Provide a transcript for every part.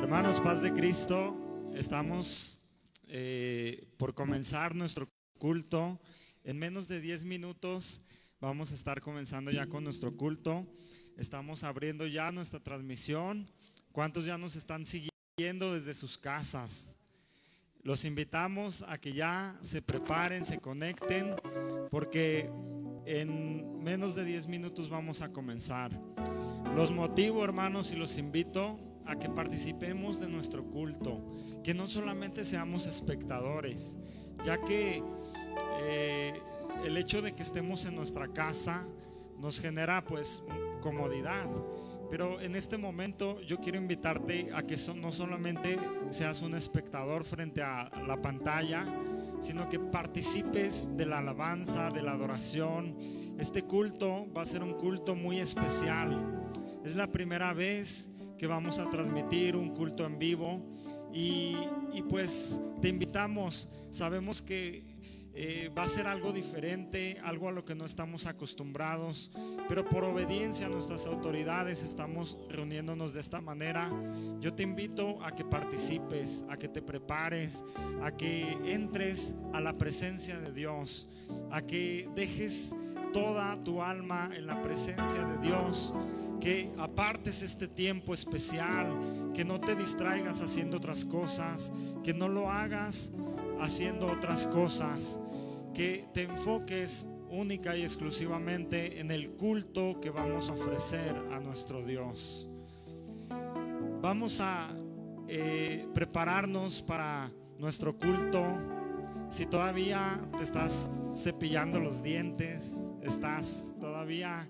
Hermanos, paz de Cristo, estamos por comenzar nuestro culto. En menos de 10 minutos vamos a estar comenzando ya con nuestro culto. Estamos abriendo ya nuestra transmisión. ¿Cuántos ya nos están siguiendo desde sus casas? Los invitamos a que ya se preparen, se conecten, porque en menos de 10 minutos vamos a comenzar. Los motivo, hermanos, y los invito a que participemos de nuestro culto, que no solamente seamos espectadores, ya que el hecho de que estemos en nuestra casa nos genera pues comodidad. Pero en este momento yo quiero invitarte a que no solamente seas un espectador frente a la pantalla, sino que participes de la alabanza, de la adoración. Este culto va a ser un culto muy especial. Es la primera vez que vamos a transmitir un culto en vivo y pues te invitamos. Sabemos que va a ser algo diferente, algo a lo que no estamos acostumbrados, pero por obediencia a nuestras autoridades estamos reuniéndonos de esta manera. Yo te invito a que participes, a que te prepares, a que entres a la presencia de Dios, a que dejes toda tu alma en la presencia de Dios, que apartes este tiempo especial, que no te distraigas haciendo otras cosas, que no lo hagas haciendo otras cosas, que te enfoques única y exclusivamente en el culto que vamos a ofrecer a nuestro Dios. Vamos a prepararnos para nuestro culto. Si todavía te estás cepillando los dientes, estás todavía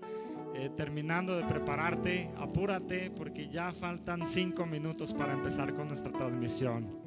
terminando de prepararte, apúrate, porque ya faltan 5 minutos para empezar con nuestra transmisión.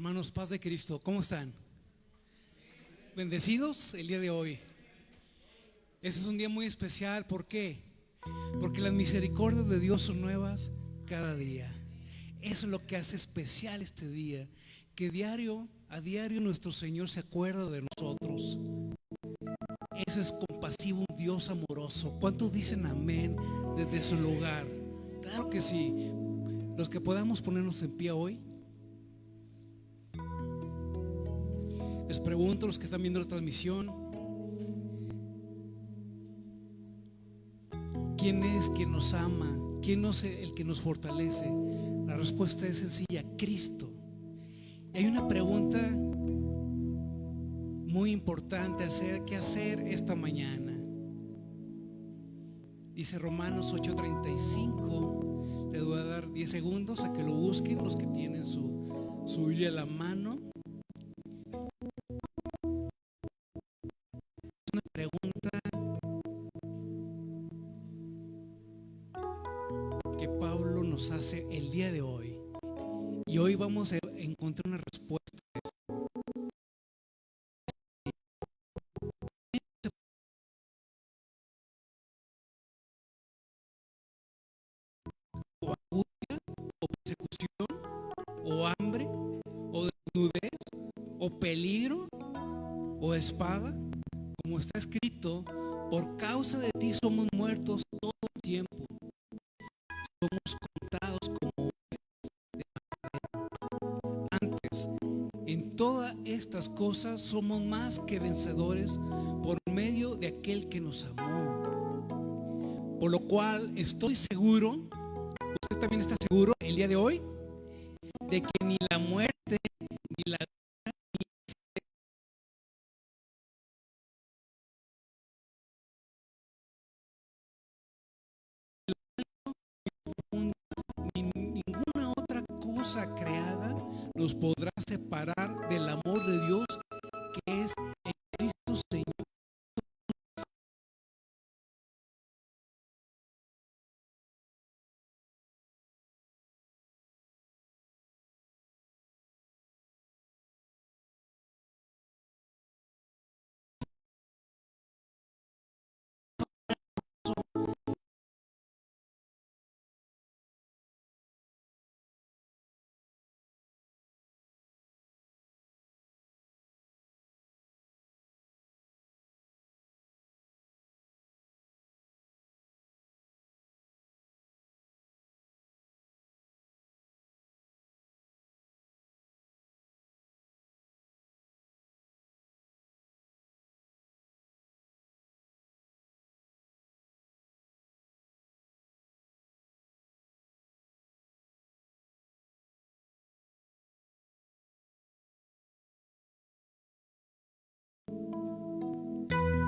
Hermanos, paz de Cristo, ¿cómo están? Bendecidos el día de hoy. Este es un día muy especial. ¿Por qué? Porque las misericordias de Dios son nuevas cada día. Eso es lo que hace especial este día, que a diario nuestro Señor se acuerda de nosotros. Eso es compasivo, un Dios amoroso. ¿Cuántos dicen amén desde su lugar? Claro que sí. Los que podamos ponernos en pie hoy. Les pregunto, los que están viendo la transmisión, ¿quién es quien nos ama? ¿Quién es el que nos fortalece? La respuesta es sencilla: Cristo. Y hay una pregunta muy importante ¿qué hacer esta mañana? Dice Romanos 8:35. Les voy a dar 10 segundos a que lo busquen, los que tienen su Biblia a la mano. Es una pregunta que Pablo nos hace el día de hoy, y hoy vamos a encontrar una respuesta. O angustia, o persecución, o hambre, o desnudez, o peligro, o espada, como está escrito: por causa de ti somos muertos todo el tiempo, somos contados como antes. En todas estas cosas somos más que vencedores por medio de aquel que nos amó. Por lo cual estoy seguro, usted también está seguro el día de hoy, de que ni la muerte, ni la ni ninguna otra cosa creada nos podrá separar del amor de Dios que es en Cristo Señor.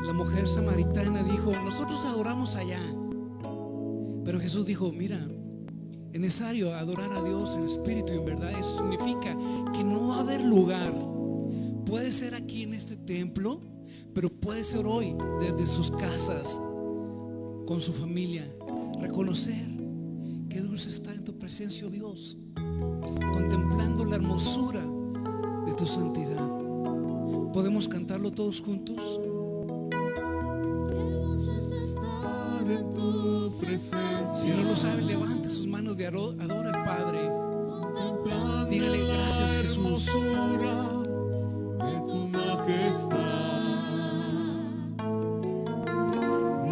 La mujer samaritana dijo: nosotros adoramos allá. Pero Jesús dijo: mira, es necesario adorar a Dios en espíritu y en verdad. Eso significa que no va a haber lugar. Puede ser aquí en este templo, pero puede ser hoy desde sus casas, con su familia. Reconocer que dulce está en tu presencia, oh Dios, contemplando la hermosura de tu santidad. ¿Podemos cantarlo todos juntos? En tu presencia. Si no lo sabe, levante sus manos de adora al Padre. Dígale: gracias, Jesús, de tu majestad,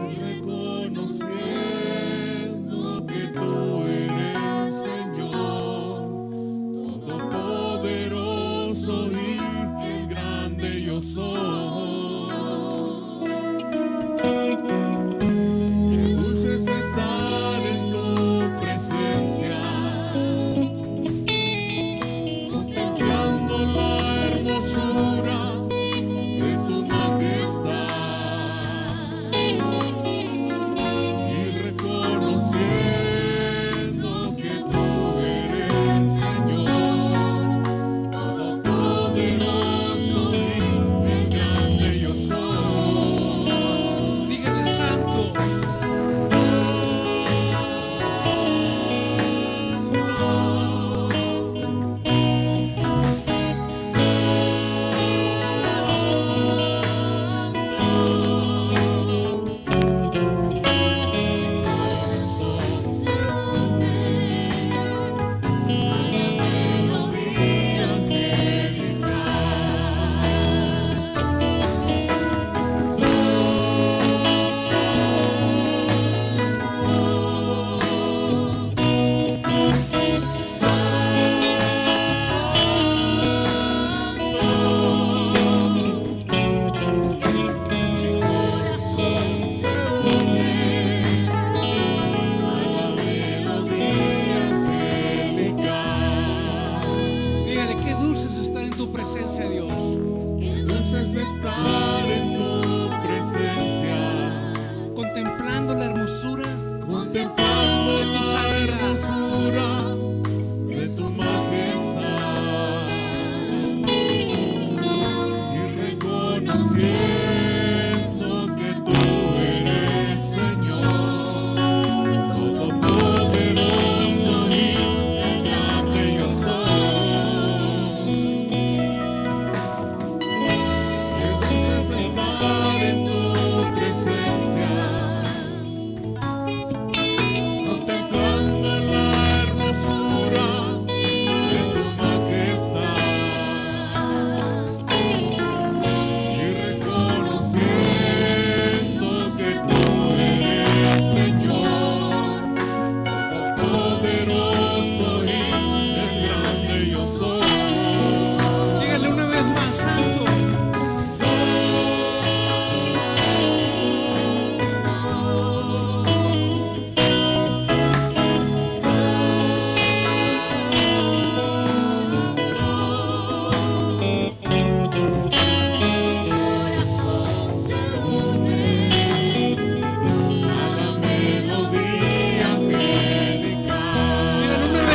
y reconociendo que tú eres Señor, todopoderoso y el grande yo soy. Contemplando la hermosura de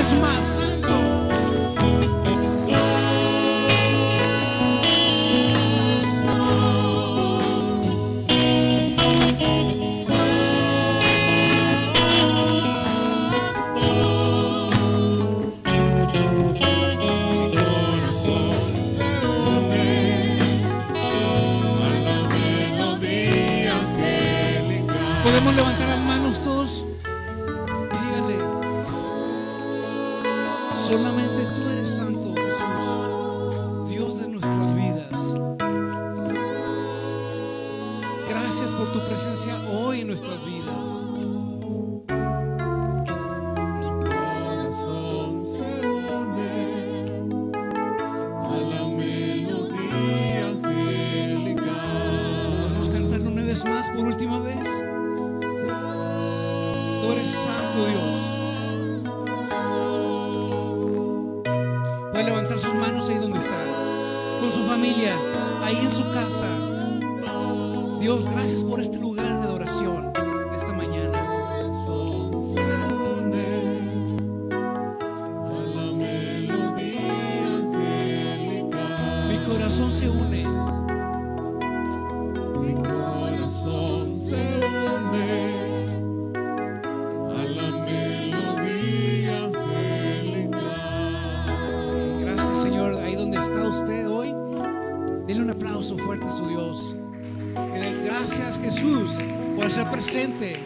vez más, santo. Podemos levantar las manos todos y díganle: solamente tú eres santo, Jesús, Dios de nuestras vidas. Gracias por tu presencia hoy en nuestras vidas. Podemos cantarlo una vez más, por última vez. Tú eres santo, Dios. Puede levantar sus manos ahí donde está, con su familia, ahí en su casa. Dios, gracias por este lugar de adoración esta mañana. Mi corazón se une. Gracias, Señor. Ahí donde está usted hoy, denle un aplauso fuerte a su Dios. Gracias, Jesús, por ser presente.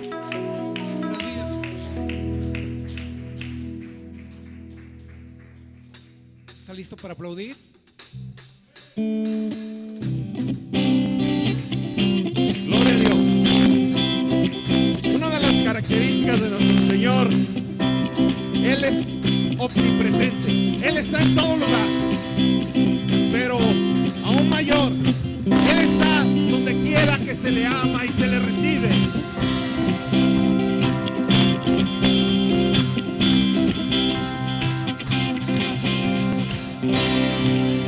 ¿Está listo para aplaudir? Gloria a Dios. Una de las características de nuestro Señor, Él es omnipresente. Él está en todo lugar. Pero aún mayor, Él está donde quiera que se le ama y se le recibe.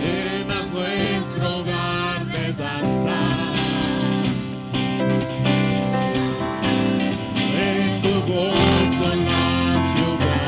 Llena nuestro hogar de danza. En tu gozo en la ciudad.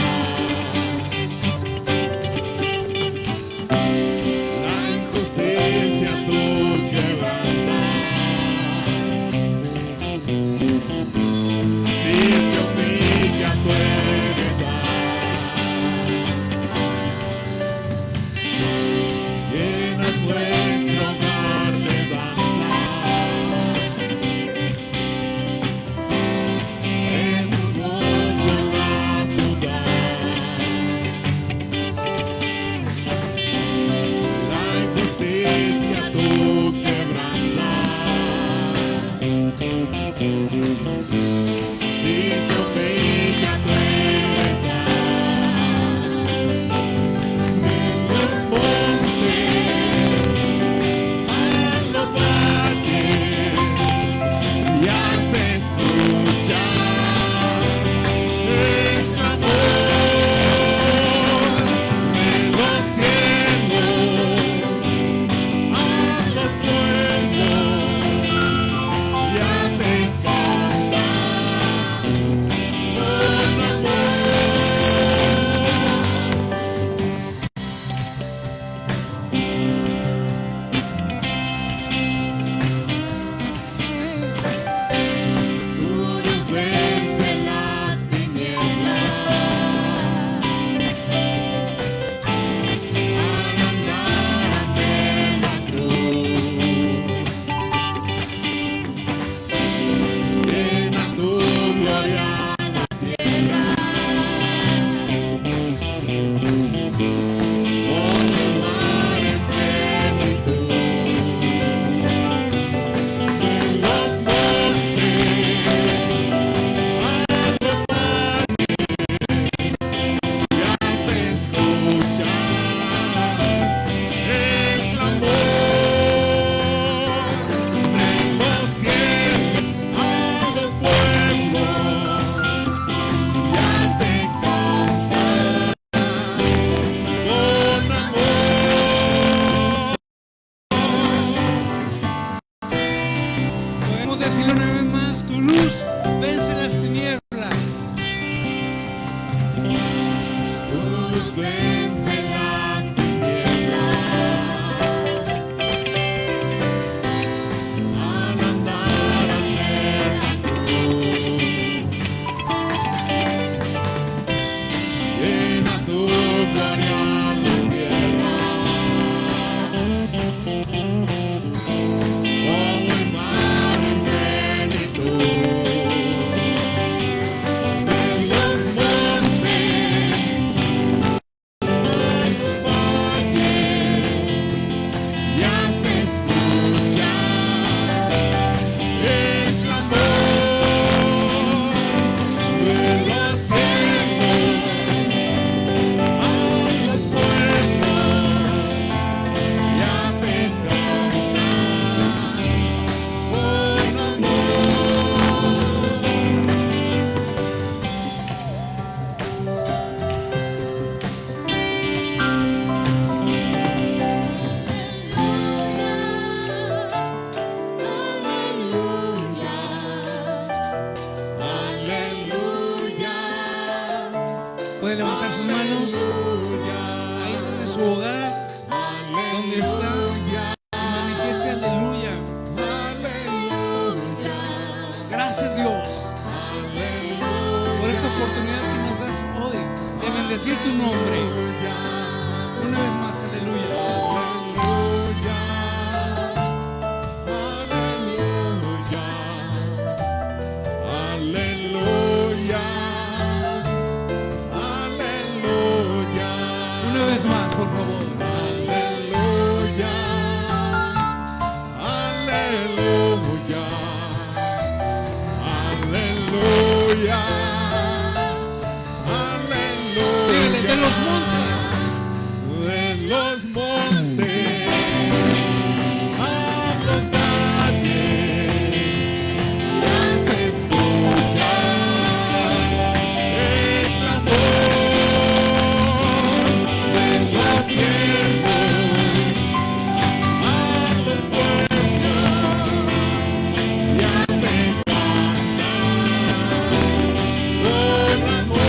Puede levantar sus manos ahí desde su hogar, donde está, y manifieste aleluya. Gracias, Dios, por esta oportunidad que nos das hoy de bendecir tu nombre. Una vez más, aleluya. Una vez más, por favor. Dígale, de los montes a los valles, se escucha el clamor de los cielos, a los pueblos ya te cantan con amor.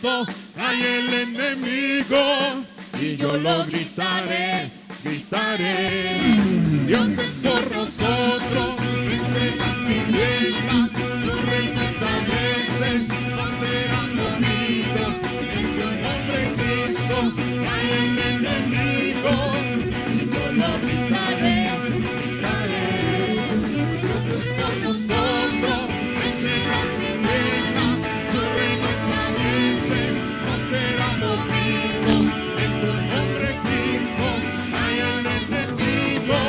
Cristo, hay el enemigo, y yo lo gritaré, gritaré. Dios es por nosotros, vence las tinieblas, su reino establece, no será movido. En tu nombre, Cristo, hay el enemigo, y yo lo gritaré, gritaré. Dios es por nosotros, vence las tinieblas, su reino establece, no será movido. En tu nombre, Cristo, hay el enemigo,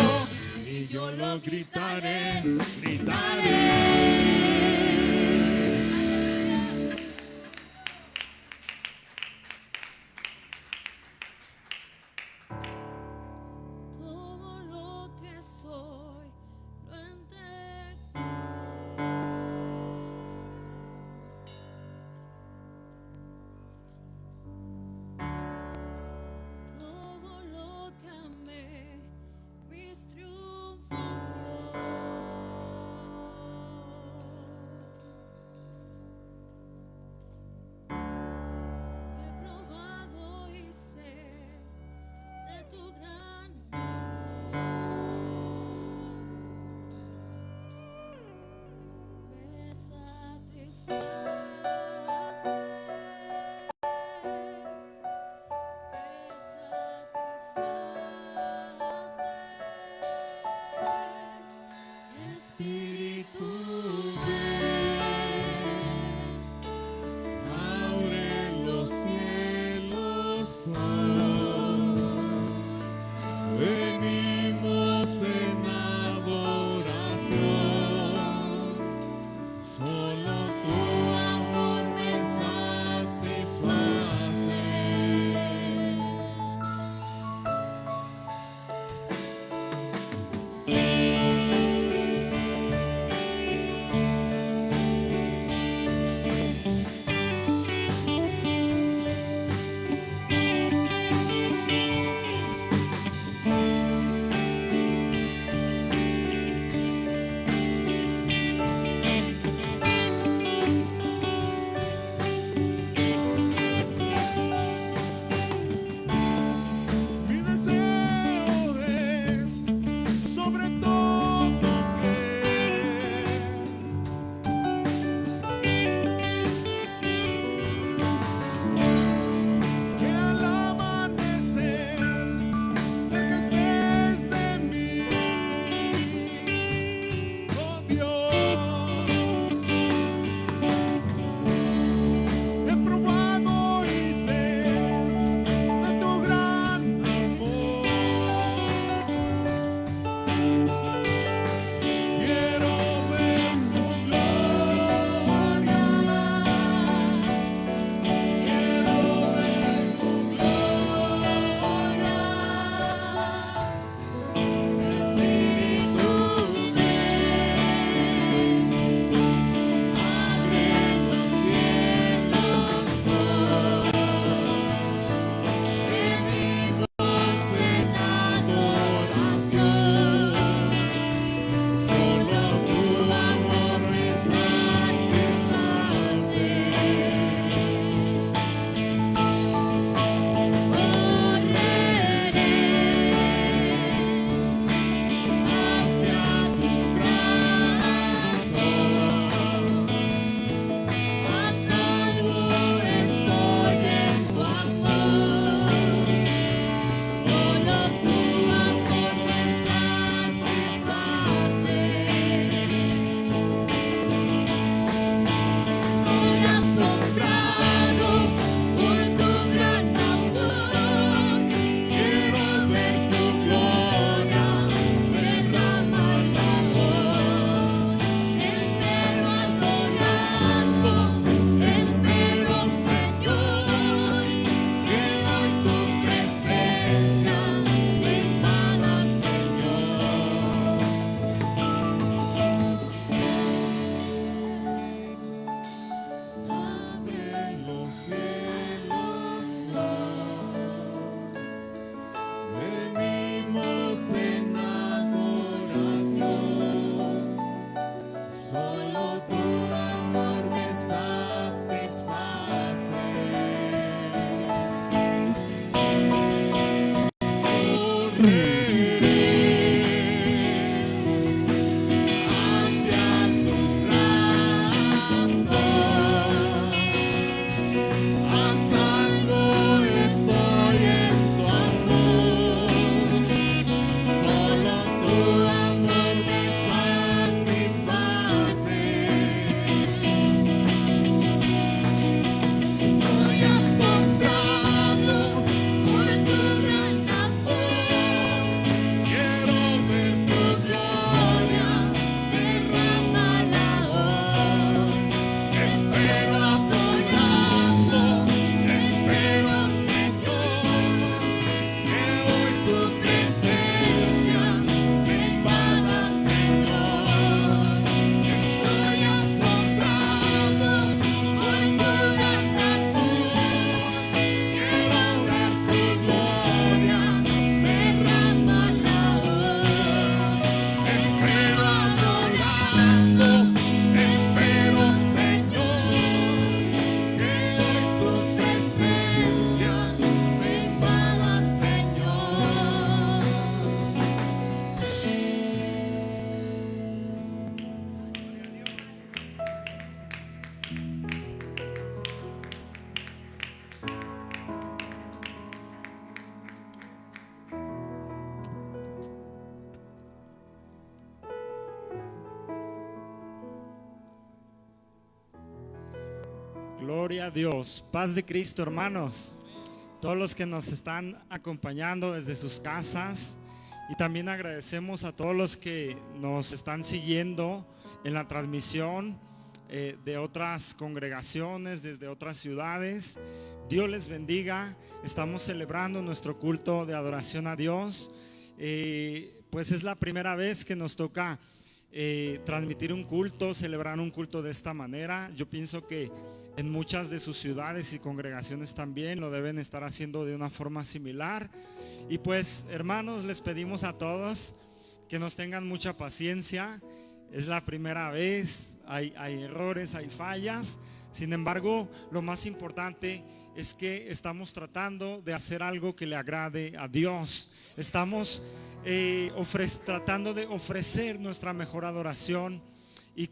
y yo lo gritaré, gritaré. Todo lo que soy lo entrego. Todo lo que amé, mis triunfos, Dios. Gloria a Dios. Paz de Cristo, hermanos. Todos los que nos están acompañando desde sus casas. Y también agradecemos a todos los que nos están siguiendo en la transmisión de otras congregaciones, desde otras ciudades. Dios les bendiga. Estamos celebrando nuestro culto de adoración a Dios. Pues es la primera vez que nos toca transmitir un culto, celebrar un culto de esta manera. Yo pienso que en muchas de sus ciudades y congregaciones también lo deben estar haciendo de una forma similar. Y pues, hermanos, les pedimos a todos que nos tengan mucha paciencia. Es la primera vez, hay errores, hay fallas. Sin embargo, lo más importante es que estamos tratando de hacer algo que le agrade a Dios. Estamos tratando de ofrecer nuestra mejor adoración. Y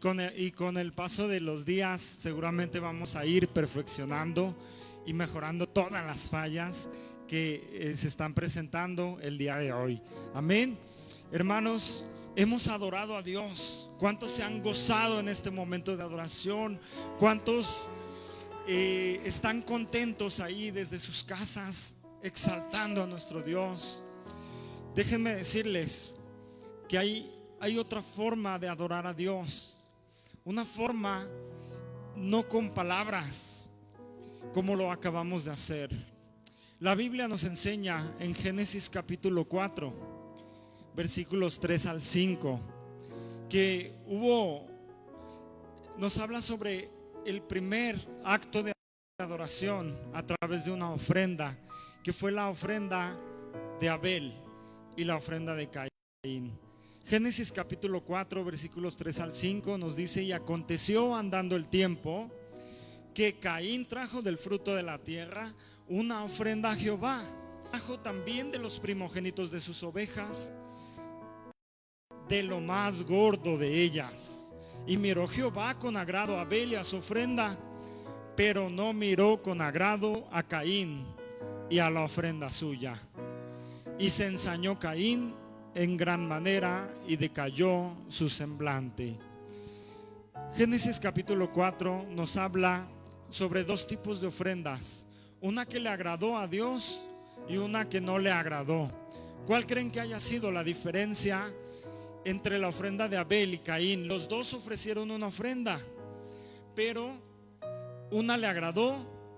con el paso de los días seguramente vamos a ir perfeccionando y mejorando todas las fallas que se están presentando el día de hoy. Amén. Hermanos, hemos adorado a Dios. ¿Cuántos se han gozado en este momento de adoración? ¿Cuántos están contentos ahí desde sus casas exaltando a nuestro Dios? Déjenme decirles que hay otra forma de adorar a Dios. Una forma no con palabras, como lo acabamos de hacer. La Biblia nos enseña en Génesis capítulo 4, versículos 3 al 5, que nos habla sobre el primer acto de adoración a través de una ofrenda, que fue la ofrenda de Abel y la ofrenda de Caín. Génesis capítulo 4 versículos 3 al 5 nos dice: y aconteció andando el tiempo que Caín trajo del fruto de la tierra una ofrenda a Jehová. Trajo también de los primogénitos de sus ovejas, de lo más gordo de ellas. Y miró Jehová con agrado a Abel y a su ofrenda, pero no miró con agrado a Caín y a la ofrenda suya. Y se ensañó Caín en gran manera y decayó su semblante. Génesis capítulo 4 nos habla sobre dos tipos de ofrendas: una que le agradó a Dios y una que no le agradó. ¿Cuál creen que haya sido la diferencia entre la ofrenda de Abel y Caín? Los dos ofrecieron una ofrenda, pero una le agradó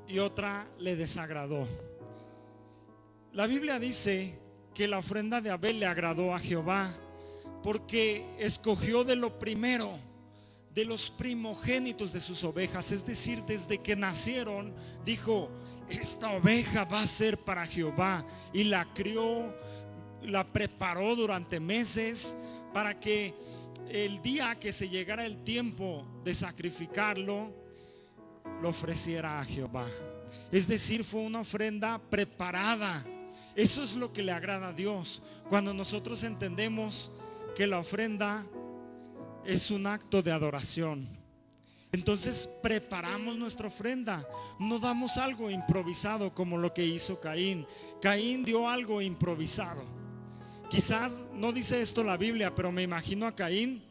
y otra le desagradó. La Biblia dice que la ofrenda de Abel le agradó a Jehová porque escogió de lo primero, de los primogénitos de sus ovejas. Es decir, desde que nacieron dijo: esta oveja va a ser para Jehová. Y la crió, la preparó durante meses para que el día que se llegara el tiempo de sacrificarlo, lo ofreciera a Jehová. Es decir, fue una ofrenda preparada. Eso es lo que le agrada a Dios. Cuando nosotros entendemos que la ofrenda es un acto de adoración, entonces preparamos nuestra ofrenda. No damos algo improvisado como lo que hizo Caín. Caín dio algo improvisado. Quizás no dice esto la Biblia, pero me imagino a Caín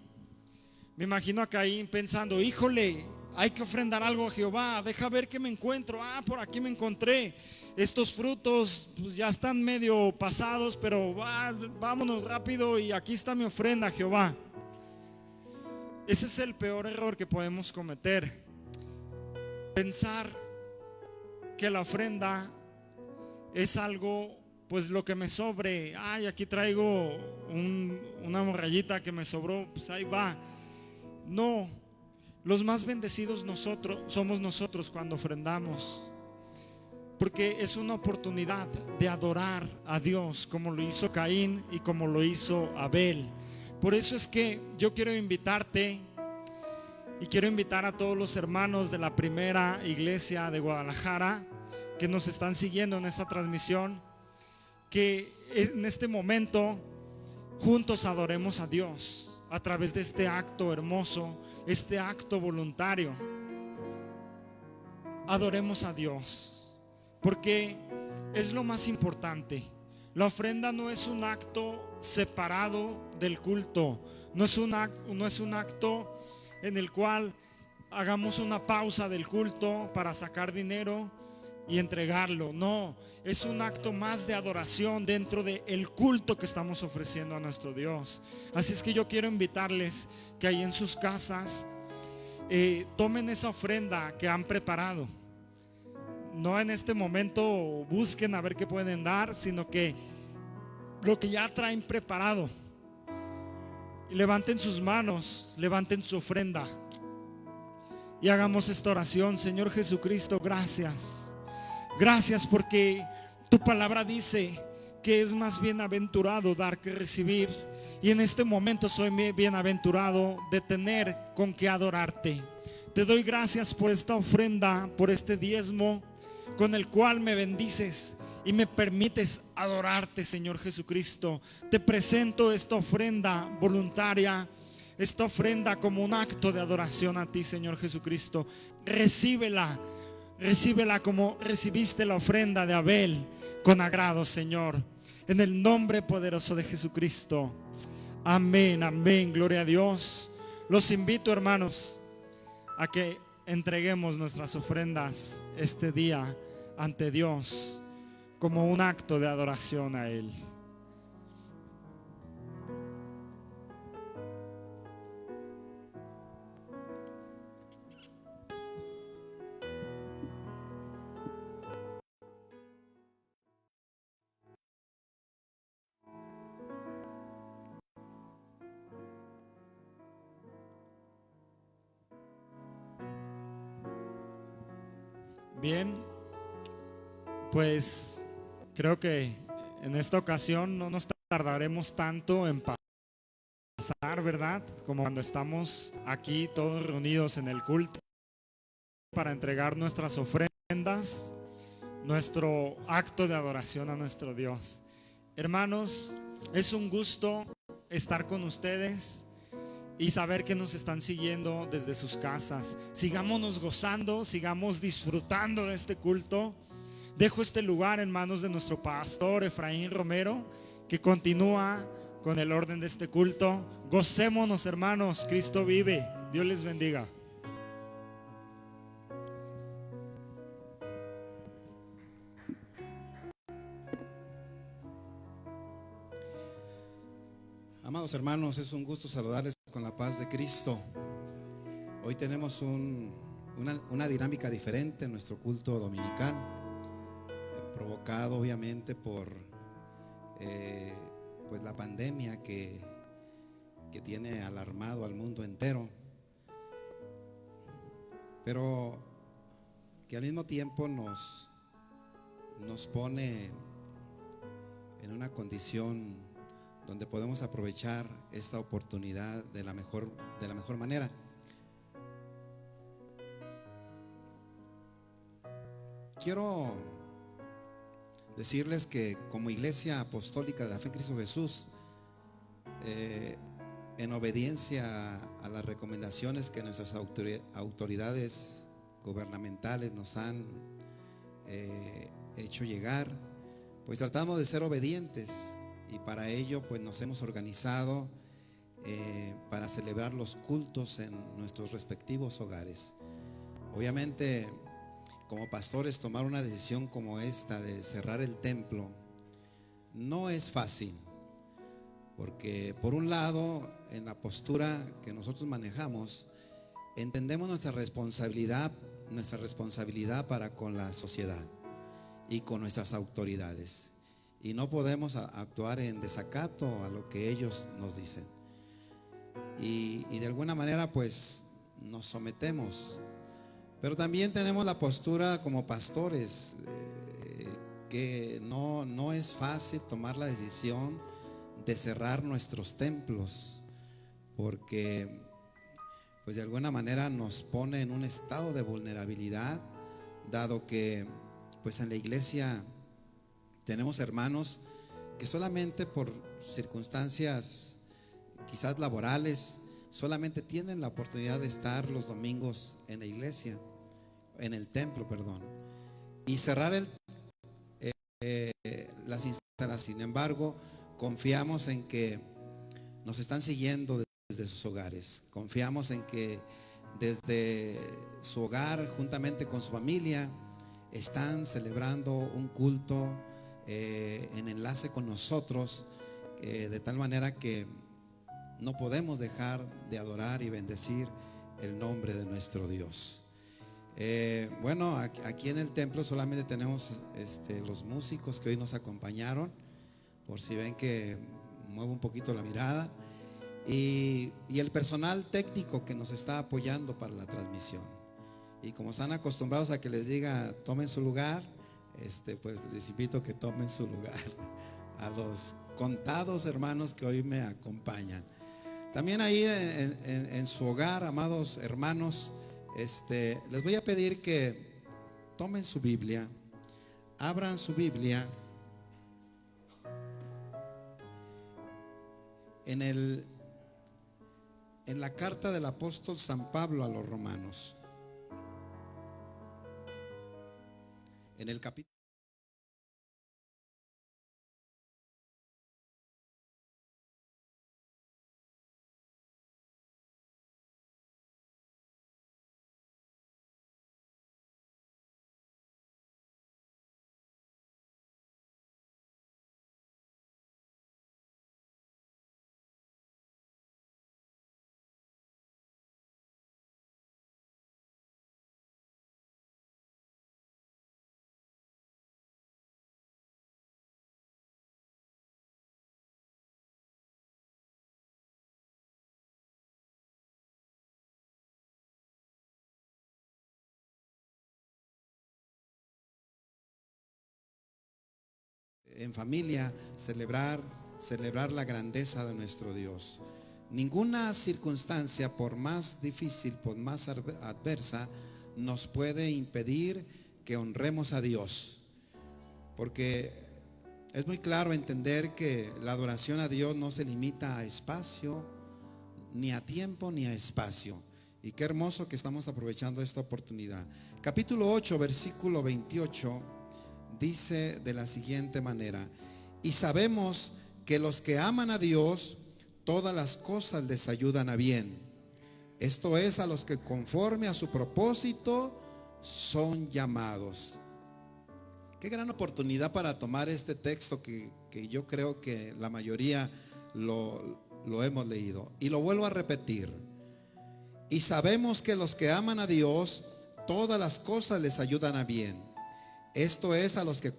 pensando: híjole, hay que ofrendar algo a Jehová. Deja ver qué me encuentro. Por aquí me encontré estos frutos, pues ya están medio pasados, pero vámonos rápido y aquí está mi ofrenda a Jehová. Ese es el peor error que podemos cometer: pensar que la ofrenda es algo, pues lo que me sobre. Aquí traigo una morrayita que me sobró, pues ahí va. No, los más bendecidos somos nosotros cuando ofrendamos, porque es una oportunidad de adorar a Dios como lo hizo Caín y como lo hizo Abel. Por eso es que yo quiero invitarte y quiero invitar a todos los hermanos de la primera iglesia de Guadalajara que nos están siguiendo en esta transmisión, que en este momento juntos adoremos a Dios a través de este acto hermoso, este acto voluntario. Adoremos a Dios, porque es lo más importante. La ofrenda no es un acto separado del culto, no es un acto en el cual hagamos una pausa del culto para sacar dinero y entregarlo. No, es un acto más de adoración dentro del culto que estamos ofreciendo a nuestro Dios. Así es que yo quiero invitarles que ahí en sus casas tomen esa ofrenda que han preparado. No en este momento busquen a ver qué pueden dar, sino que lo que ya traen preparado. Y levanten sus manos, levanten su ofrenda y hagamos esta oración. Señor Jesucristo, gracias. Gracias porque tu palabra dice que es más bienaventurado dar que recibir. Y en este momento soy bienaventurado de tener con qué adorarte. Te doy gracias por esta ofrenda, por este diezmo con el cual me bendices y me permites adorarte, Señor Jesucristo. Te presento esta ofrenda voluntaria, esta ofrenda como un acto de adoración a ti, Señor Jesucristo. Recíbela, recíbela como recibiste la ofrenda de Abel con agrado, Señor. En el nombre poderoso de Jesucristo. Amén, amén, gloria a Dios. Los invito, hermanos, a que entreguemos nuestras ofrendas este día ante Dios como un acto de adoración a Él. Bien, pues creo que en esta ocasión no nos tardaremos tanto en pasar, ¿verdad? Como cuando estamos aquí todos reunidos en el culto para entregar nuestras ofrendas, nuestro acto de adoración a nuestro Dios. Hermanos, es un gusto estar con ustedes y saber que nos están siguiendo desde sus casas. Sigámonos gozando, sigamos disfrutando de este culto. Dejo este lugar en manos de nuestro pastor Efraín Romero, que continúa con el orden de este culto. Gocémonos, hermanos, Cristo vive. Dios les bendiga. Amados hermanos, es un gusto saludarles con la paz de Cristo. Hoy tenemos una dinámica diferente en nuestro culto dominical, provocado obviamente por pues la pandemia que tiene alarmado al mundo entero, pero que al mismo tiempo nos pone en una condición donde podemos aprovechar esta oportunidad de la mejor manera. Quiero decirles que como Iglesia Apostólica de la Fe en Cristo Jesús, en obediencia a las recomendaciones que nuestras autoridades gubernamentales nos han hecho llegar, pues tratamos de ser obedientes. Y para ello pues nos hemos organizado para celebrar los cultos en nuestros respectivos hogares. Obviamente, como pastores, tomar una decisión como esta de cerrar el templo no es fácil, porque por un lado, en la postura que nosotros manejamos, entendemos nuestra responsabilidad para con la sociedad y con nuestras autoridades. Y no podemos actuar en desacato a lo que ellos nos dicen. Y de alguna manera pues nos sometemos. Pero también tenemos la postura como pastores, que no es fácil tomar la decisión de cerrar nuestros templos, porque pues de alguna manera nos pone en un estado de vulnerabilidad, dado que pues en la iglesia tenemos hermanos que solamente por circunstancias quizás laborales solamente tienen la oportunidad de estar los domingos en la iglesia, en el templo, perdón, y cerrar las instalaciones. Sin embargo, confiamos en que nos están siguiendo desde sus hogares. Confiamos en que desde su hogar, juntamente con su familia, están celebrando un culto en enlace con nosotros, de tal manera que no podemos dejar de adorar y bendecir el nombre de nuestro Dios. Bueno, aquí en el templo solamente tenemos los músicos que hoy nos acompañaron, por si ven que muevo un poquito la mirada, y el personal técnico que nos está apoyando para la transmisión. Y como están acostumbrados a que les diga tomen su lugar, pues les invito a que tomen su lugar. A los contados hermanos que hoy me acompañan. También ahí en su hogar, amados hermanos, les voy a pedir que tomen su Biblia, abran su Biblia en la carta del apóstol San Pablo a los Romanos, en el capítulo. En familia, celebrar la grandeza de nuestro Dios. Ninguna circunstancia, por más difícil, por más adversa, nos puede impedir que honremos a Dios, porque es muy claro entender que la adoración a Dios no se limita a espacio, ni a tiempo, ni a espacio. Y qué hermoso que estamos aprovechando esta oportunidad. Capítulo 8, versículo 28 dice de la siguiente manera: y sabemos que los que aman a Dios, todas las cosas les ayudan a bien. Esto es, a los que conforme a su propósito son llamados. Qué gran oportunidad para tomar este texto que yo creo que la mayoría lo hemos leído. Y lo vuelvo a repetir. Y sabemos que los que aman a Dios, todas las cosas les ayudan a bien. Esto es, a los que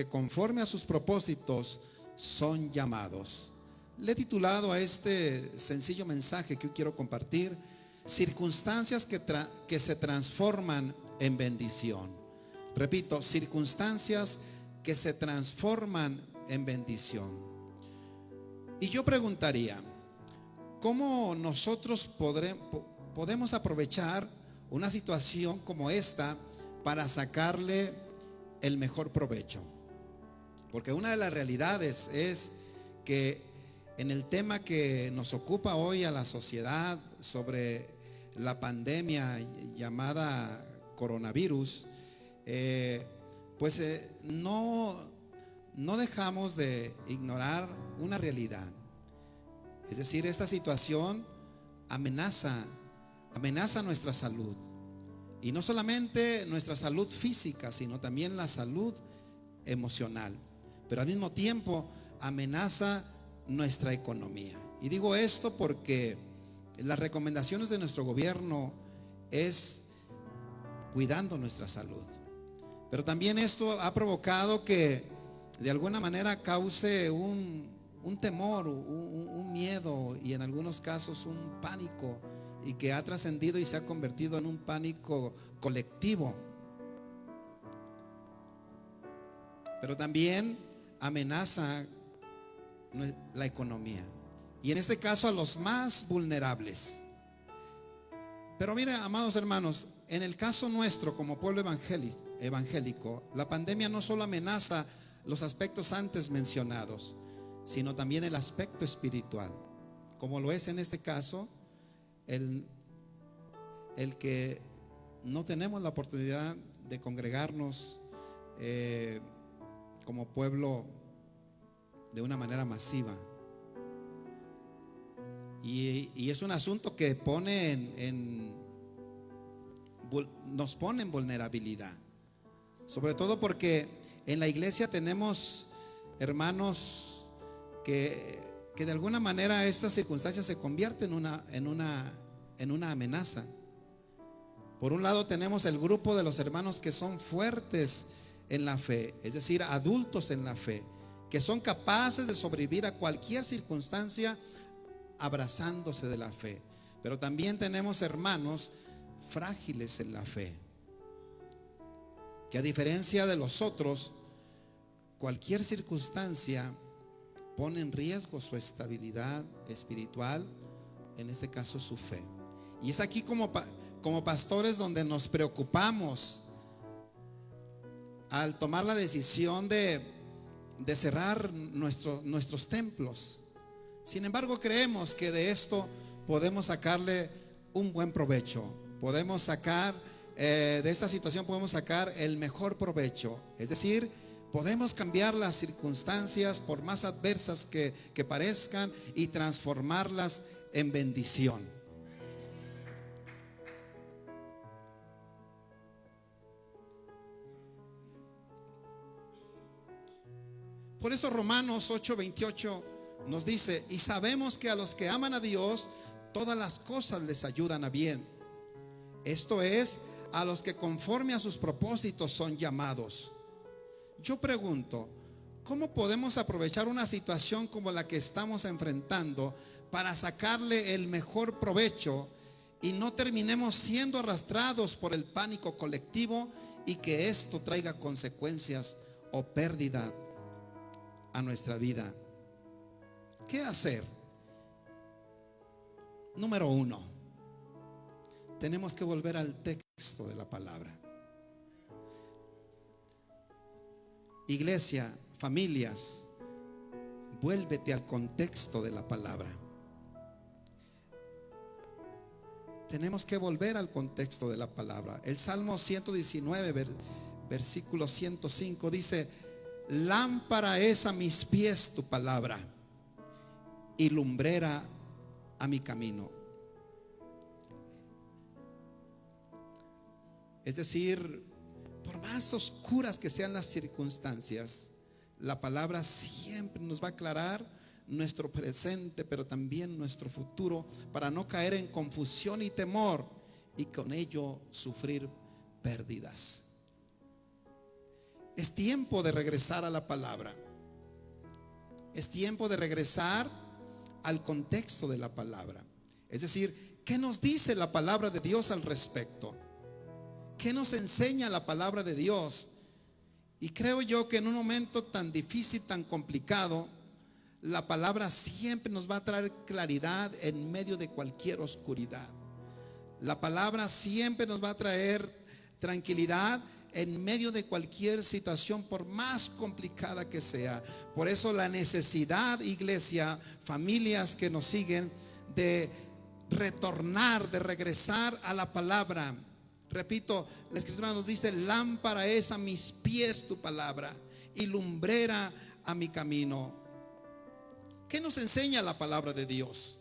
conforme a sus propósitos son llamados. Le he titulado a este sencillo mensaje que hoy quiero compartir: circunstancias que se transforman en bendición. Repito, circunstancias que se transforman en bendición. Y yo preguntaría, ¿cómo nosotros podemos aprovechar una situación como esta para sacarle el mejor provecho? Porque una de las realidades es que en el tema que nos ocupa hoy a la sociedad sobre la pandemia llamada coronavirus, no dejamos de ignorar una realidad. Es decir, esta situación amenaza nuestra salud. Y no solamente nuestra salud física, sino también la salud emocional. Pero al mismo tiempo amenaza nuestra economía. Y digo esto porque las recomendaciones de nuestro gobierno es cuidando nuestra salud. Pero también esto ha provocado que de alguna manera cause un temor, un miedo, y en algunos casos un pánico, y que ha trascendido y se ha convertido en un pánico colectivo. Pero también amenaza la economía, y en este caso a los más vulnerables. Pero mira, amados hermanos, en el caso nuestro como pueblo evangélico, la pandemia no solo amenaza los aspectos antes mencionados, sino también el aspecto espiritual, como lo es en este caso el que no tenemos la oportunidad de congregarnos como pueblo de una manera masiva. Y es un asunto que pone en nos pone en vulnerabilidad. Sobre todo porque en la iglesia tenemos hermanos que de alguna manera estas circunstancias se convierten en una amenaza. Por un lado tenemos el grupo de los hermanos que son fuertes en la fe, es decir, adultos en la fe, que son capaces de sobrevivir a cualquier circunstancia abrazándose de la fe. Pero también tenemos hermanos frágiles en la fe, que a diferencia de los otros, cualquier circunstancia pone en riesgo su estabilidad espiritual, en este caso su fe. Y es aquí como pastores donde nos preocupamos al tomar la decisión de cerrar nuestros templos. Sin embargo, creemos que de esto podemos sacarle un buen provecho. Podemos sacar de esta situación, podemos sacar el mejor provecho. Es decir, podemos cambiar las circunstancias por más adversas que parezcan y transformarlas en bendición. Por eso Romanos 8:28 nos dice: y sabemos que a los que aman a Dios, todas las cosas les ayudan a bien. Esto es, a los que conforme a sus propósitos son llamados. Yo pregunto, ¿cómo podemos aprovechar una situación como la que estamos enfrentando para sacarle el mejor provecho y no terminemos siendo arrastrados por el pánico colectivo y que esto traiga consecuencias o pérdida a nuestra vida? ¿Qué hacer? Número 1, tenemos que volver al texto de la palabra. Iglesia, familias, vuélvete al contexto de la palabra. Tenemos que volver al contexto de la palabra. El Salmo 119, versículo 105 dice: lámpara es a mis pies tu palabra y lumbrera a mi camino. Es decir, por más oscuras que sean las circunstancias, la palabra siempre nos va a aclarar nuestro presente, pero también nuestro futuro, para no caer en confusión y temor y con ello sufrir pérdidas. Es tiempo de regresar a la palabra. Es tiempo de regresar al contexto de la palabra. Es decir, ¿qué nos dice la palabra de Dios al respecto? ¿Qué nos enseña la palabra de Dios? Y creo yo que en un momento tan difícil, tan complicado, la palabra siempre nos va a traer claridad en medio de cualquier oscuridad. La palabra siempre nos va a traer tranquilidad en medio de cualquier situación, por más complicada que sea. Por eso la necesidad, iglesia, familias que nos siguen, de retornar, de regresar a la palabra. Repito, la escritura nos dice: lámpara es a mis pies tu palabra y lumbrera a mi camino. ¿Qué nos enseña la palabra de Dios?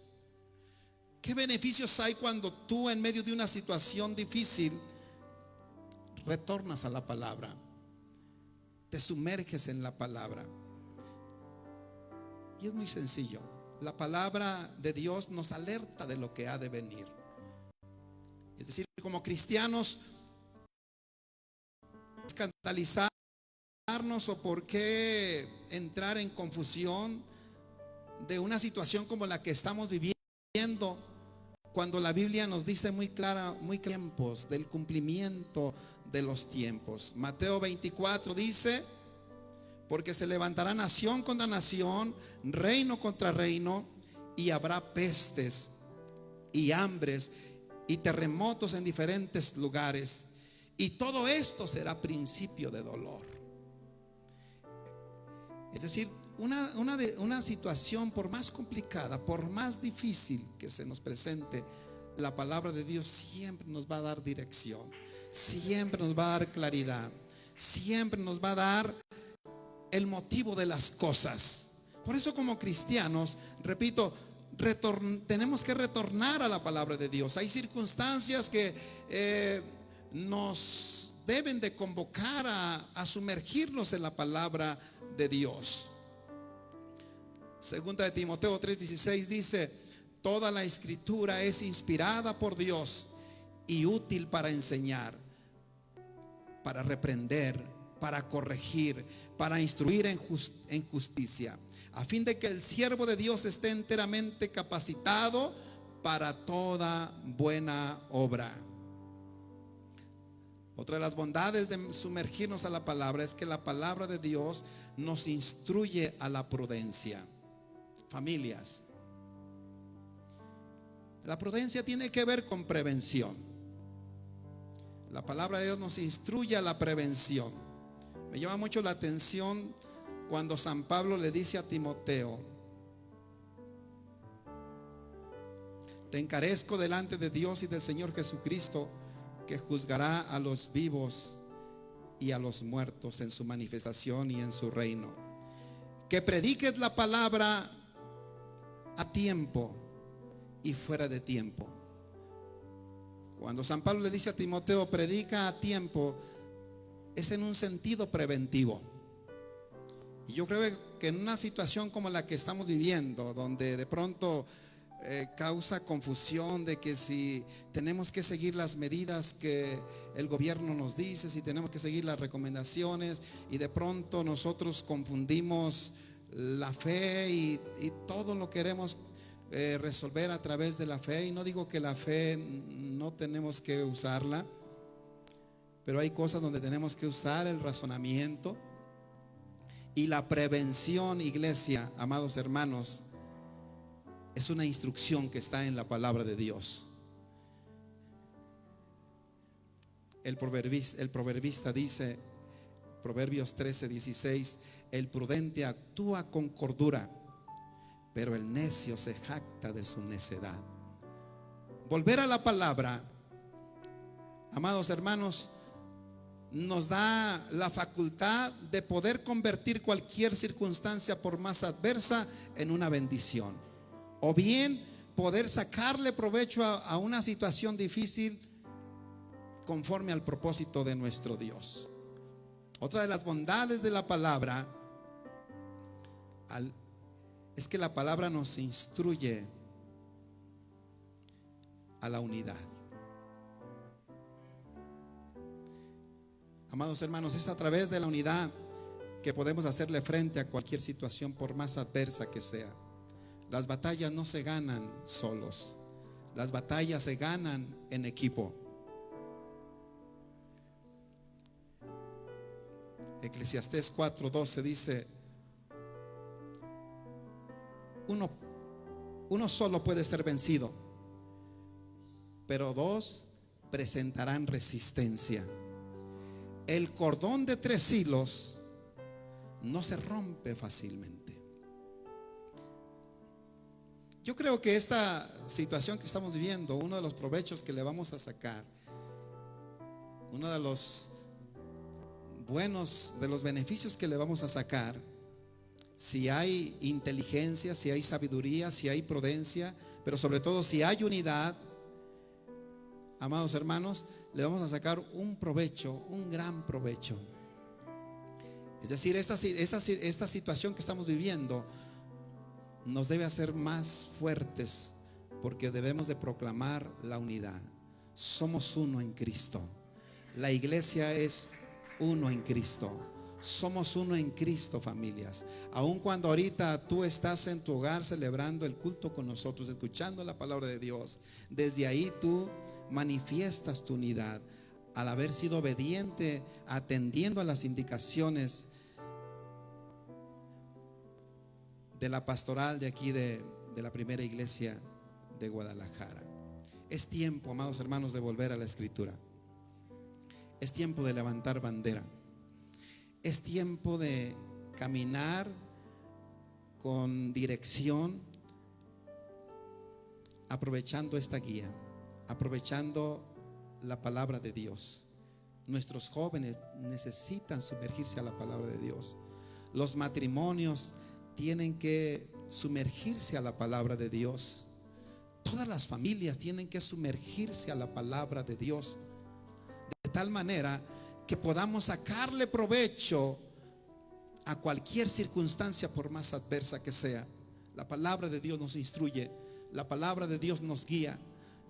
¿Qué beneficios hay cuando tú, en medio de una situación difícil, retornas a la palabra, te sumerges en la palabra? Y es muy sencillo. La palabra de Dios nos alerta de lo que ha de venir. Es decir, como cristianos, escandalizarnos o por qué entrar en confusión de una situación como la que estamos viviendo, cuando la Biblia nos dice muy clara, muy tiempos del cumplimiento de los tiempos. Mateo 24 dice: porque se levantará nación contra nación, reino contra reino, y habrá pestes y hambres y terremotos en diferentes lugares, y todo esto será principio de dolor. Es decir, una situación, por más complicada, por más difícil que se nos presente, la palabra de Dios siempre nos va a dar dirección, siempre nos va a dar claridad, siempre nos va a dar el motivo de las cosas. Por eso, como cristianos, repito, tenemos que retornar a la palabra de Dios. Hay circunstancias que nos deben de convocar a sumergirnos en la palabra de Dios. Segunda de Timoteo 3:16 dice: toda la escritura es inspirada por Dios y útil para enseñar, para reprender, para corregir, para instruir en justicia, a fin de que el siervo de Dios esté enteramente capacitado para toda buena obra. Otra de las bondades de sumergirnos a la palabra es que la palabra de Dios nos instruye a la prudencia. Familias, la prudencia tiene que ver con prevención. La palabra de Dios nos instruye a la prevención. Me llama mucho la atención cuando San Pablo le dice a Timoteo: te encarezco delante de Dios y del Señor Jesucristo, que juzgará a los vivos y a los muertos en su manifestación y en su reino, que prediques la palabra a tiempo y fuera de tiempo. Cuando San Pablo le dice a Timoteo predica a tiempo, es en un sentido preventivo. Y yo creo que en una situación como la que estamos viviendo, donde de pronto causa confusión de que si tenemos que seguir las medidas que el gobierno nos dice, si tenemos que seguir las recomendaciones, y de pronto nosotros confundimos la fe y todo lo queremos resolver a través de la fe. Y no digo que la fe no tenemos que usarla, pero hay cosas donde tenemos que usar el razonamiento y la prevención. Iglesia, amados hermanos, es una instrucción que está en la palabra de Dios. El proverbista dice, Proverbios 13:16: el prudente actúa con cordura, pero el necio se jacta de su necedad. Volver a la palabra, amados hermanos, nos da la facultad de poder convertir cualquier circunstancia, por más adversa, en una bendición, o bien poder sacarle provecho a una situación difícil conforme al propósito de nuestro Dios. Otra de las bondades de la palabra es que la palabra nos instruye a la unidad. Amados hermanos, es a través de la unidad que podemos hacerle frente a cualquier situación, por más adversa que sea. Las batallas no se ganan solos, las batallas se ganan en equipo. Eclesiastés 4:12 dice: uno solo puede ser vencido, pero dos presentarán resistencia. El cordón de 3 hilos no se rompe fácilmente. Yo creo que esta situación que estamos viviendo, uno de los provechos que le vamos a sacar, uno de los de los beneficios que le vamos a sacar, si hay inteligencia, si hay sabiduría, si hay prudencia, pero sobre todo si hay unidad, amados hermanos, le vamos a sacar un provecho, un gran provecho. Es decir, esta situación que estamos viviendo nos debe hacer más fuertes, porque debemos de proclamar la unidad. Somos uno en Cristo. La iglesia es uno en Cristo. Somos uno en Cristo, familias. Aun cuando ahorita tú estás en tu hogar celebrando el culto con nosotros, escuchando la palabra de Dios, desde ahí tú manifiestas tu unidad al haber sido obediente, atendiendo a las indicaciones de la pastoral de aquí de la primera iglesia de Guadalajara. Es tiempo, amados hermanos, de volver a la escritura. Es tiempo de levantar bandera. Es tiempo de caminar con dirección, aprovechando esta guía, aprovechando la palabra de Dios. Nuestros jóvenes necesitan sumergirse a la palabra de Dios. Los matrimonios tienen que sumergirse a la palabra de Dios. Todas las familias tienen que sumergirse a la palabra de Dios, de tal manera que podamos sacarle provecho a cualquier circunstancia, por más adversa que sea. La palabra de Dios nos instruye, la palabra de Dios nos guía,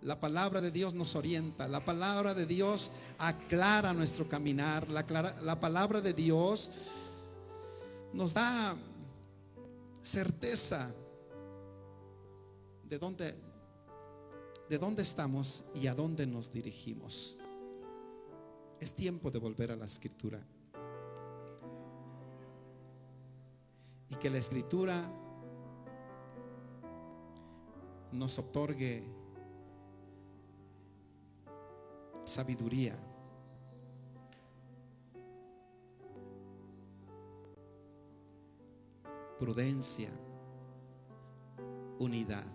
la palabra de Dios nos orienta, la palabra de Dios aclara nuestro caminar, la palabra de Dios nos da certeza de dónde estamos y a dónde nos dirigimos. Es tiempo de volver a la Escritura, y que la Escritura nos otorgue sabiduría, prudencia, unidad.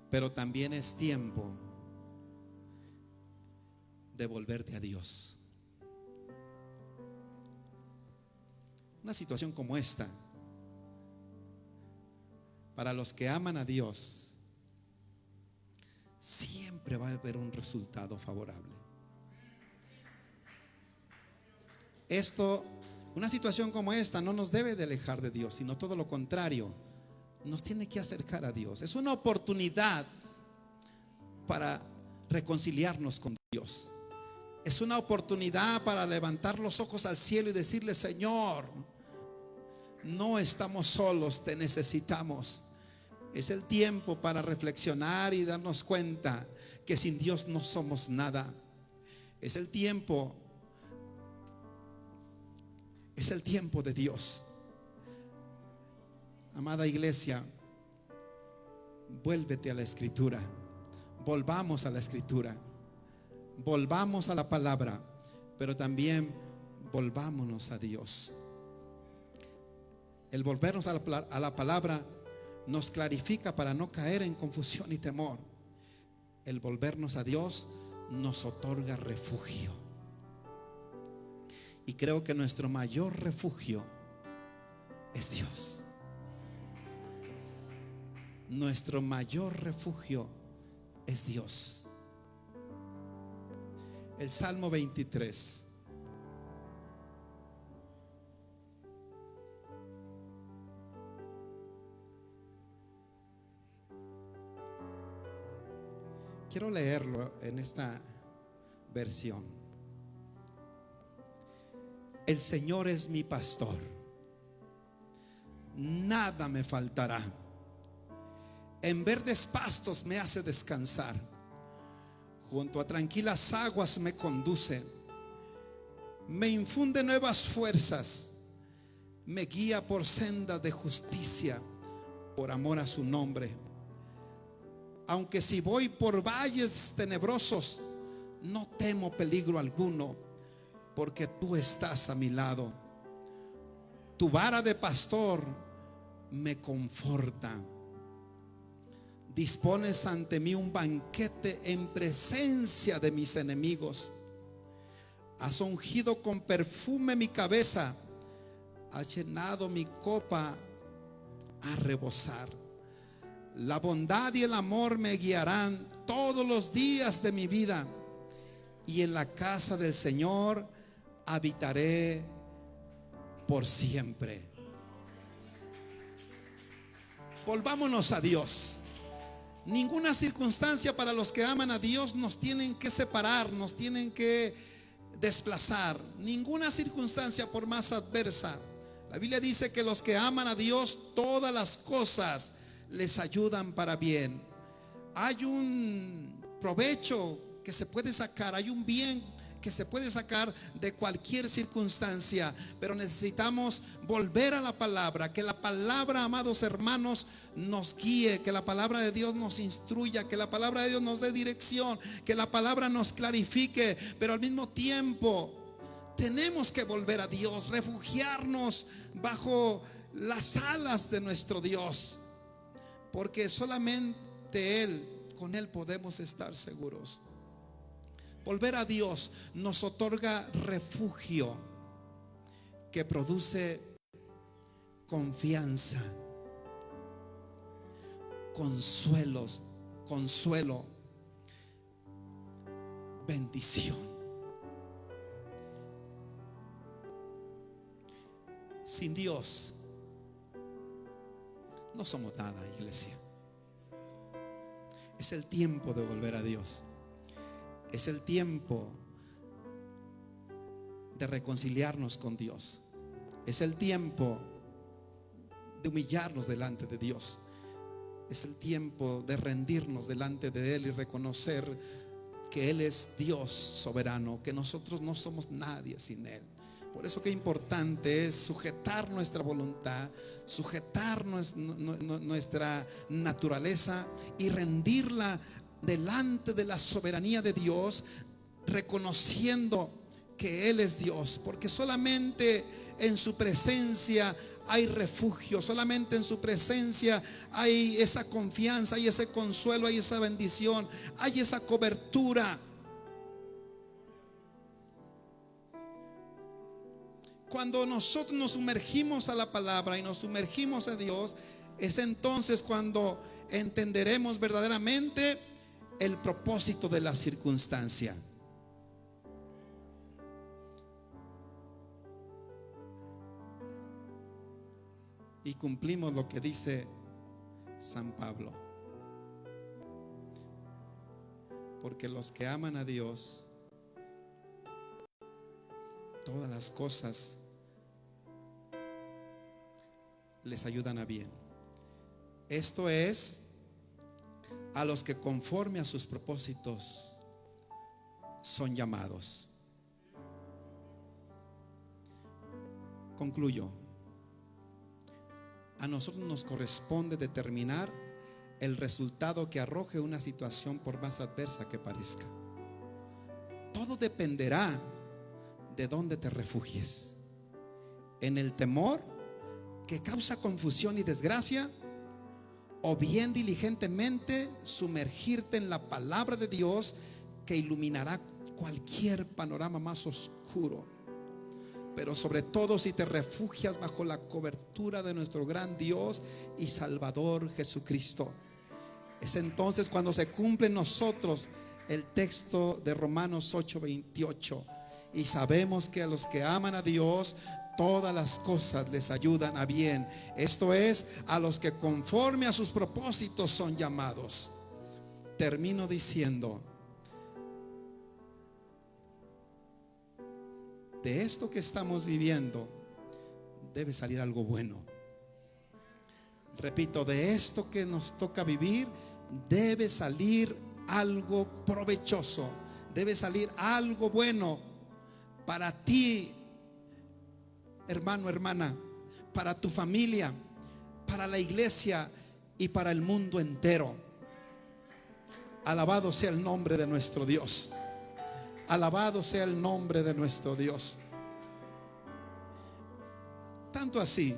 Pero también es tiempo de volverte a Dios. Una situación como esta, para los que aman a Dios, siempre va a haber un resultado favorable. Una situación como esta no nos debe de alejar de Dios, sino todo lo contrario, nos tiene que acercar a Dios. Es una oportunidad para reconciliarnos con Dios. Es una oportunidad para levantar los ojos al cielo y decirle: Señor, no estamos solos, te necesitamos. Es el tiempo para reflexionar y darnos cuenta que sin Dios no somos nada. Es el tiempo de Dios. Amada iglesia, vuélvete a la Escritura. Volvamos a la Escritura. Volvamos a la palabra, pero también volvámonos a Dios. El volvernos a la palabra nos clarifica para no caer en confusión y temor. El volvernos a Dios nos otorga refugio. Y creo que nuestro mayor refugio es Dios. Nuestro mayor refugio es Dios. El Salmo 23. Quiero leerlo en esta versión. El Señor es mi pastor, nada me faltará. En verdes pastos me hace descansar, junto a tranquilas aguas me conduce, me infunde nuevas fuerzas, me guía por sendas de justicia, por amor a su nombre. Aunque si voy por valles tenebrosos, no temo peligro alguno, porque tú estás a mi lado. Tu vara de pastor me conforta. Dispones ante mí un banquete en presencia de mis enemigos. Has ungido con perfume mi cabeza. Has llenado mi copa a rebosar. La bondad y el amor me guiarán todos los días de mi vida, y en la casa del Señor habitaré por siempre. Volvámonos a Dios. Ninguna circunstancia para los que aman a Dios nos tienen que separar, nos tienen que desplazar. Ninguna circunstancia, por más adversa. La Biblia dice que los que aman a Dios, todas las cosas les ayudan para bien. Hay un provecho que se puede sacar, hay un bien que se puede sacar de cualquier circunstancia, pero necesitamos volver a la palabra. Que la palabra, amados hermanos, nos guíe, que la palabra de Dios nos instruya, que la palabra de Dios nos dé dirección, que la palabra nos clarifique, pero al mismo tiempo tenemos que volver a Dios, refugiarnos bajo las alas de nuestro Dios, porque solamente con Él podemos estar seguros. Volver a Dios nos otorga refugio que produce confianza, consuelo, bendición. Sin Dios no somos nada, iglesia. Es el tiempo de volver a Dios. Es el tiempo de reconciliarnos con Dios. Es el tiempo de humillarnos delante de Dios. Es el tiempo de rendirnos delante de Él y reconocer que Él es Dios soberano, que nosotros no somos nadie sin Él. Por eso que importante es sujetar nuestra voluntad, sujetar nuestra naturaleza y rendirla delante de la soberanía de Dios, reconociendo que Él es Dios, porque solamente en su presencia hay refugio, solamente en su presencia hay esa confianza, hay ese consuelo, hay esa bendición, hay esa cobertura. Cuando nosotros nos sumergimos a la palabra y nos sumergimos a Dios, es entonces cuando entenderemos verdaderamente el propósito de la circunstancia. Y cumplimos lo que dice San Pablo. Porque los que aman a Dios, todas las cosas les ayudan a bien. Esto es a los que conforme a sus propósitos son llamados. Concluyo. A nosotros nos corresponde determinar el resultado que arroje una situación, por más adversa que parezca. Todo dependerá de dónde te refugies. En el temor que causa confusión y desgracia, o bien diligentemente sumergirte en la palabra de Dios, que iluminará cualquier panorama más oscuro. Pero sobre todo si te refugias bajo la cobertura de nuestro gran Dios y Salvador Jesucristo. Es entonces cuando se cumple en nosotros el texto de Romanos 8:28. Y sabemos que a los que aman a Dios, todas las cosas les ayudan a bien. Esto es, a los que conforme a sus propósitos son llamados. Termino diciendo, de esto que estamos viviendo debe salir algo bueno. Repito, de esto que nos toca vivir debe salir algo provechoso, debe salir algo bueno para ti, hermano, hermana, para tu familia, para la iglesia y para el mundo entero. Alabado sea el nombre de nuestro Dios. Alabado sea el nombre de nuestro Dios. Tanto así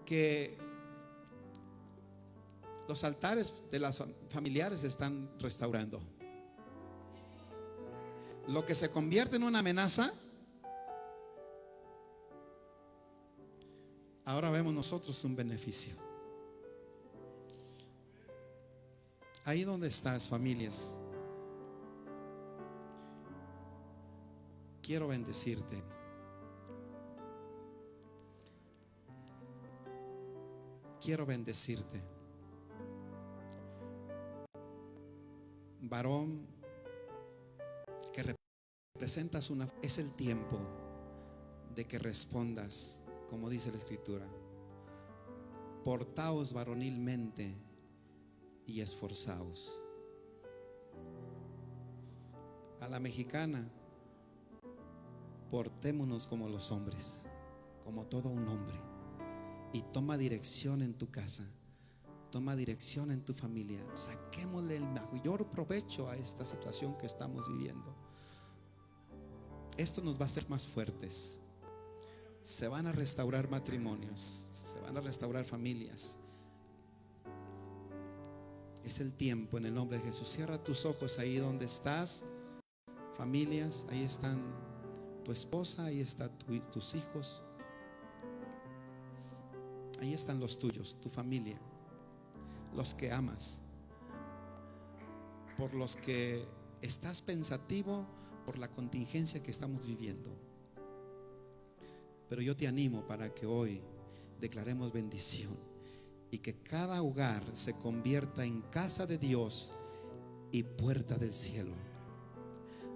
que los altares de las familiares se están restaurando. Lo que se convierte en una amenaza, ahora vemos nosotros un beneficio. Ahí donde estás, familias, quiero bendecirte. Quiero bendecirte. Varón que representas es el tiempo de que respondas, como dice la Escritura: portaos varonilmente y esforzaos. A la mexicana, portémonos como los hombres, como todo un hombre, y toma dirección en tu casa, toma dirección en tu familia. Saquémosle el mayor provecho a esta situación que estamos viviendo. Esto nos va a hacer más fuertes. Se van a restaurar matrimonios, se van a restaurar familias. Es el tiempo, en el nombre de Jesús. Cierra tus ojos ahí donde estás. Familias, ahí están tu esposa, ahí están tus hijos, ahí están los tuyos, tu familia. los que amas, por los que estás pensativo por la contingencia que estamos viviendo. Pero yo te animo para que hoy declaremos bendición y que cada hogar se convierta en casa de Dios y puerta del cielo.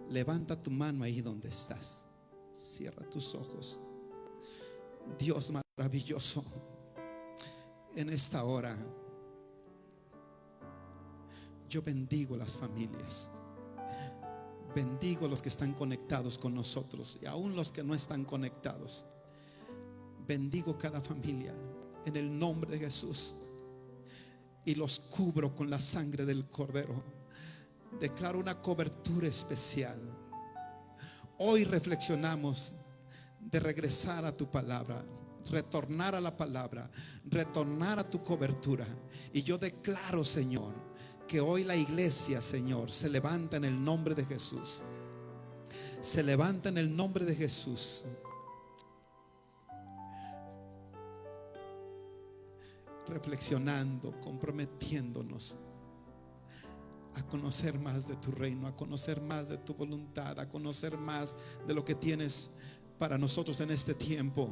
Levanta tu mano ahí donde estás. Cierra tus ojos. Dios maravilloso, en esta hora yo bendigo las familias. Bendigo los que están conectados con nosotros y aún los que no están conectados. Bendigo cada familia en el nombre de Jesús y los cubro con la sangre del Cordero. Declaro una cobertura especial. Hoy reflexionamos de regresar a tu palabra, retornar a la palabra, retornar a tu cobertura. Y yo declaro, Señor, que hoy la iglesia, Señor, se levanta en el nombre de Jesús. Se levanta en el nombre de Jesús. Reflexionando, comprometiéndonos a conocer más de tu reino, a conocer más de tu voluntad, a conocer más de lo que tienes para nosotros en este tiempo.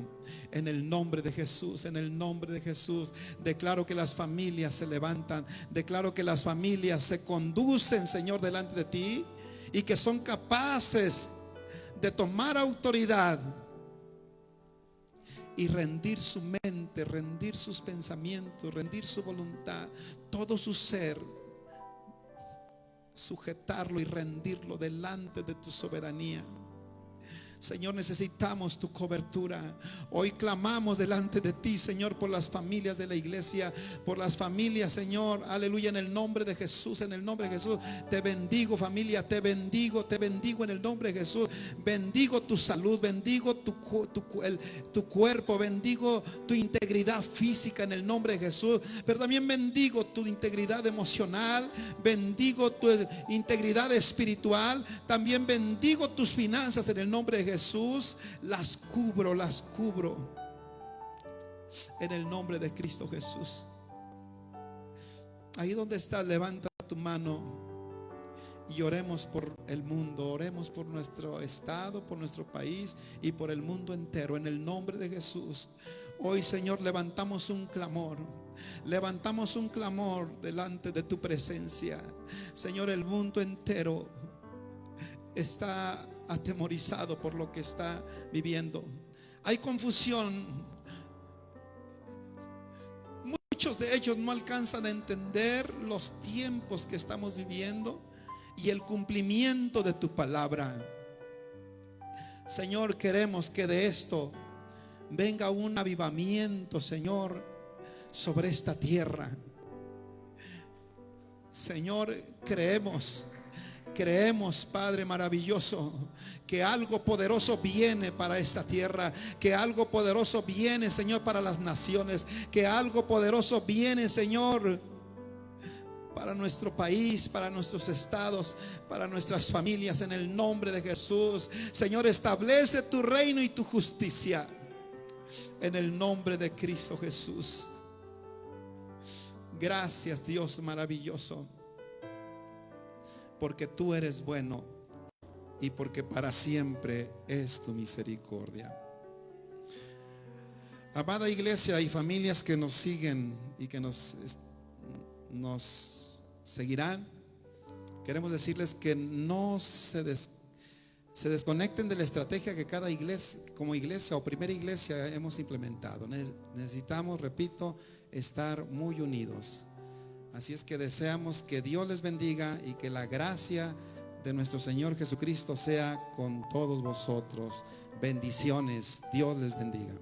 En el nombre de Jesús, en el nombre de Jesús, declaro que las familias se levantan, declaro que las familias se conducen, Señor, delante de ti y que son capaces de tomar autoridad y rendir su mente, rendir sus pensamientos, rendir su voluntad, todo su ser, sujetarlo y rendirlo delante de tu soberanía. Señor, necesitamos tu cobertura. Hoy clamamos delante de ti, Señor, por las familias de la iglesia, por las familias, Señor, aleluya, en el nombre de Jesús, en el nombre de Jesús. Te bendigo, familia, te bendigo en el nombre de Jesús. Bendigo tu salud, bendigo tu cuerpo, bendigo tu integridad física en el nombre de Jesús, pero también bendigo tu integridad emocional, bendigo tu integridad espiritual, también bendigo tus finanzas en el nombre de Jesús. Las cubro en el nombre de Cristo Jesús. Ahí donde estás, levanta tu mano y oremos por el mundo, oremos por nuestro estado, por nuestro país y por el mundo entero en el nombre de Jesús. Hoy, Señor, levantamos un clamor delante de tu presencia. Señor, el mundo entero está atemorizado por lo que está viviendo. Hay confusión. Muchos de ellos no alcanzan a entender los tiempos que estamos viviendo y el cumplimiento de tu palabra. Señor, queremos que de esto venga un avivamiento, Señor, sobre esta tierra. Señor, creemos, Padre maravilloso, que algo poderoso viene para esta tierra, que algo poderoso viene, Señor, para las naciones, que algo poderoso viene, Señor, para nuestro país, para nuestros estados, para nuestras familias, en el nombre de Jesús. Señor, establece tu reino y tu justicia en el nombre de Cristo Jesús. Gracias, Dios maravilloso, porque tú eres bueno y porque para siempre es tu misericordia. Amada iglesia y familias que nos siguen y que nos seguirán, queremos decirles que no se desconecten de la estrategia que cada iglesia, como iglesia o primera iglesia, hemos implementado. Necesitamos, repito, estar muy unidos. Así es que deseamos que Dios les bendiga y que la gracia de nuestro Señor Jesucristo sea con todos vosotros. Bendiciones. Dios les bendiga.